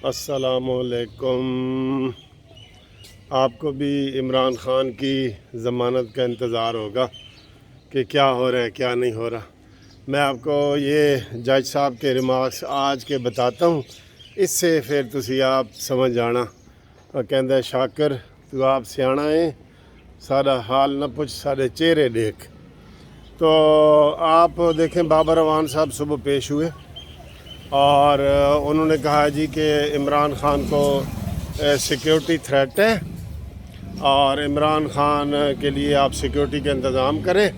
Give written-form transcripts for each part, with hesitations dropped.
अस्सलामुअलैकुम। आपको भी इमरान ख़ान की ज़मानत का इंतज़ार होगा कि क्या हो रहा है क्या नहीं हो रहा। मैं आपको ये जज साहब के रिमार्क्स आज के बताता हूँ, इससे फिर तुसी आप समझ जाना। और कहता है शाकर तू आप सियाना है, सारा हाल न पुछ सारे चेहरे देख। तो आप देखें बाबर अवान साहब सुबह पेश हुए और उन्होंने कहा जी कि इमरान ख़ान को सिक्योरिटी थ्रेट है और इमरान ख़ान के लिए आप सिक्योरिटी का इंतज़ाम करें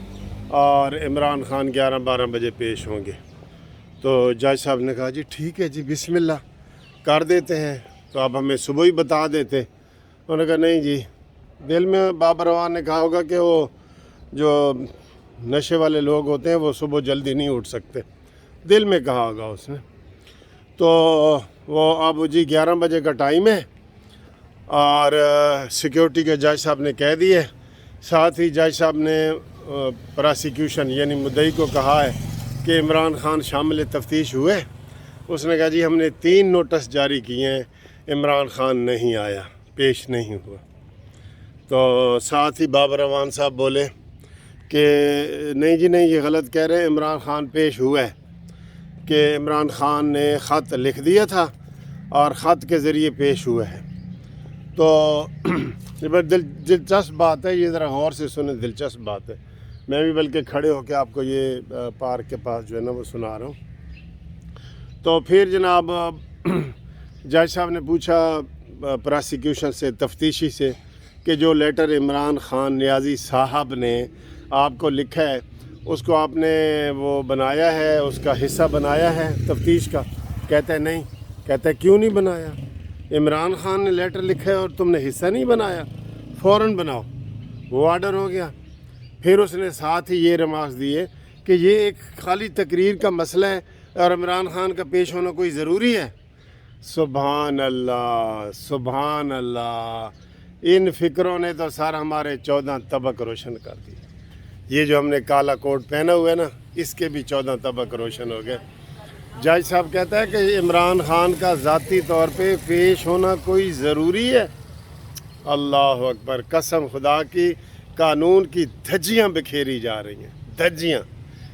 और इमरान ख़ान 11-12 बजे पेश होंगे। तो जज साहब ने कहा जी ठीक है जी बिस्मिल्लाह कर देते हैं, तो आप हमें सुबह ही बता देते। उन्होंने कहा नहीं जी, दिल में बाबर अवान ने कहा होगा कि वो जो नशे वाले लोग होते हैं वो सुबह जल्दी नहीं उठ सकते, दिल में कहा होगा उसने। तो वो अब जी 11 बजे का टाइम है और सिक्योरिटी के जज साहब ने कह दिए। साथ ही जज साहब ने प्रोसिक्यूशन यानी मुद्दई को कहा है कि इमरान ख़ान शामिल तफ्तीश हुए। उसने कहा जी हमने 3 नोटिस जारी किए हैं, इमरान ख़ान नहीं आया, पेश नहीं हुआ। तो साथ ही बाबर अवान साहब बोले कि नहीं जी नहीं, ये गलत कह रहे हैं, इमरान ख़ान पेश हुआ है कि इमरान ख़ान ने ख़त लिख दिया था और ख़त के ज़रिए पेश हुआ है। तो दिलचस्प बात है, ये ज़रा गौर से सुने, दिलचस्प बात है। मैं भी बल्कि खड़े होकर आपको ये पार्क के पास जो है ना वो सुना रहा हूँ। तो फिर जनाब जज साहब ने पूछा प्रोसिक्यूशन से, तफ्तीशी से, कि जो लेटर इमरान ख़ान नियाज़ी साहब ने आपको लिखा है उसको आपने वो बनाया है, उसका हिस्सा बनाया है तफ्तीश का? कहता है नहीं। कहता है क्यों नहीं बनाया? इमरान ख़ान ने लेटर लिखा है और तुमने हिस्सा नहीं बनाया, फ़ौरन बनाओ। वो आर्डर हो गया। फिर उसने साथ ही ये रिमार्क्स दिए कि ये एक खाली तकरीर का मसला है और इमरान ख़ान का पेश होना कोई ज़रूरी है। सुभान अल्लाह, सुभान अल्लाह। इन फ़िक्रों ने तो सारा हमारे 14 तबक रोशन कर दिए। ये जो हमने काला कोट पहना हुआ है ना, इसके भी 14 तबक रोशन हो गए। जज साहब कहता है कि इमरान ख़ान का ज़ाती तौर पे पेश होना कोई ज़रूरी है। अल्लाह अकबर, कसम खुदा की, कानून की धज्जियाँ बिखेरी जा रही हैं, धज्जियाँ।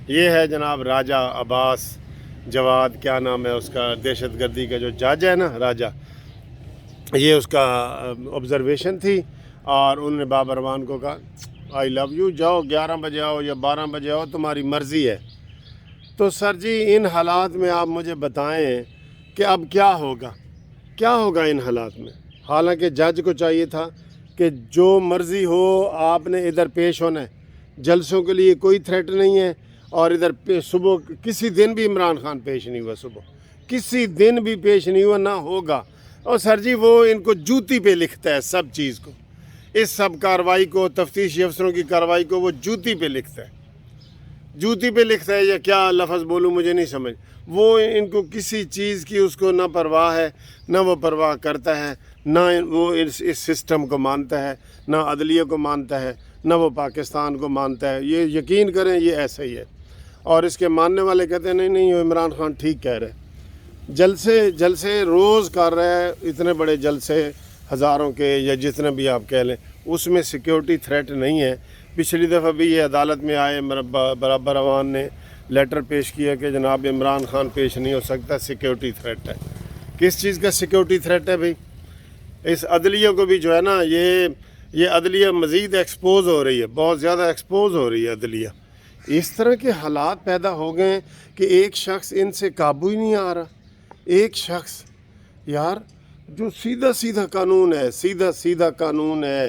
ये है जनाब राजा अब्बास जवाद, क्या नाम है उसका, दहशत गर्दी का जो जज है ना राजा, ये उसका ऑब्ज़र्वेशन थी। और उन्होंने बाबर अवान को कहा आई लव यू, जाओ 11 बजे आओ या 12 बजे आओ, तुम्हारी मर्ज़ी है। तो सर जी इन हालात में आप मुझे बताएं कि अब क्या होगा, क्या होगा इन हालात में? हालांकि जज को चाहिए था कि जो मर्ज़ी हो आपने इधर पेश होना है, जलसों के लिए कोई थ्रेट नहीं है। और इधर सुबह किसी दिन भी इमरान ख़ान पेश नहीं हुआ, सुबह किसी दिन भी पेश नहीं हुआ, ना होगा। और सर जी वो इनको जूती पे लिखता है सब चीज़ को, इस सब कार्रवाई को, तफ्तीशी अफसरों की कार्रवाई को वो जूती पे लिखता है, जूती पे लिखता है, या क्या लफ्ज़ बोलूँ मुझे नहीं समझ। वो इनको किसी चीज़ की उसको ना परवाह है, ना वो परवाह करता है, ना वो इस सिस्टम को मानता है, ना अदलिया को मानता है, ना वो पाकिस्तान को मानता है। ये यकीन करें ये ऐसा ही है। और इसके मानने वाले कहते हैं नहीं नहीं, वो इमरान ख़ान ठीक कह रहे हैं। जलसे रोज़ कर रहा है, इतने बड़े जलसे हज़ारों के या जितने भी आप कह लें, उसमें सिक्योरिटी थ्रेट नहीं है। पिछली दफ़ा भी ये अदालत में आए, बाबर अवान ने लेटर पेश किया कि जनाब इमरान ख़ान पेश नहीं हो सकता, सिक्योरिटी थ्रेट है। किस चीज़ का सिक्योरिटी थ्रेट है भाई? इस अदलिया को भी जो है ना, ये अदलिया मज़ीद एक्सपोज हो रही है, बहुत ज़्यादा एक्सपोज हो रही है अदलिया। इस तरह के हालात पैदा हो गए हैं कि एक शख्स इनसे काबू ही नहीं आ रहा। एक शख्स यार जो सीधा सीधा कानून है, सीधा सीधा कानून है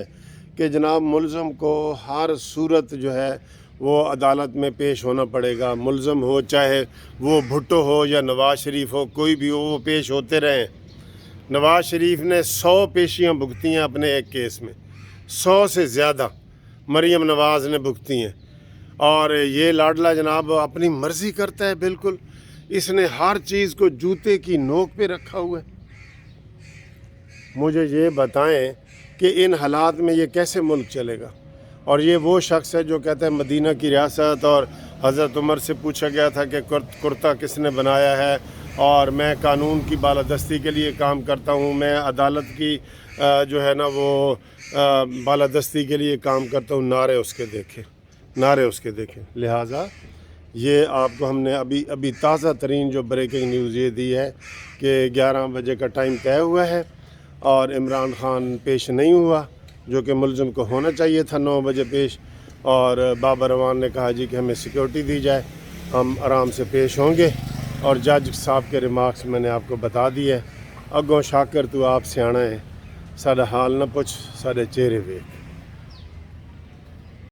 कि जनाब मुलज़म को हर सूरत जो है वो अदालत में पेश होना पड़ेगा। मुलज़म हो चाहे वो भुट्टो हो या नवाज़ शरीफ हो, कोई भी हो, वो पेश होते रहें। नवाज़ शरीफ ने 100 पेशियाँ भुगती हैं अपने एक केस में, 100 से ज़्यादा मरीम नवाज़ ने भुगती हैं। और ये लाडला जनाब अपनी मर्ज़ी करता है बिल्कुल, इसने हर चीज़ को जूते की नोक पे रखा हुआ है। मुझे ये बताएं कि इन हालात में ये कैसे मुल्क चलेगा? और ये वो शख्स है जो कहता है मदीना की रियासत, और हज़रत उमर से पूछा गया था कि कुर्ता किसने बनाया है, اور میں قانون کی بالادستی کے لیے کام کرتا ہوں، میں عدالت کی جو ہے نا وہ بالادستی کے لیے کام کرتا ہوں۔ نعرے اس کے دیکھیں، لہٰذا یہ آپ کو ہم نے ابھی تازہ ترین جو بریکنگ نیوز یہ دی ہے کہ 11 بجے کا ٹائم طے ہوا ہے اور عمران خان پیش نہیں ہوا، جو کہ ملزم کو ہونا چاہیے تھا 9 بجے پیش، اور بابر اعوان نے کہا جی کہ ہمیں سیکورٹی دی جائے، ہم آرام سے پیش ہوں گے۔ اور جج صاحب کے ریمارکس میں نے آپ کو بتا دی ہے۔ اگوں شاکر تو آپ سیاਣਾ ہے، ساڈا حال نہ پوچھ، ساڈے چہرے ویکھ۔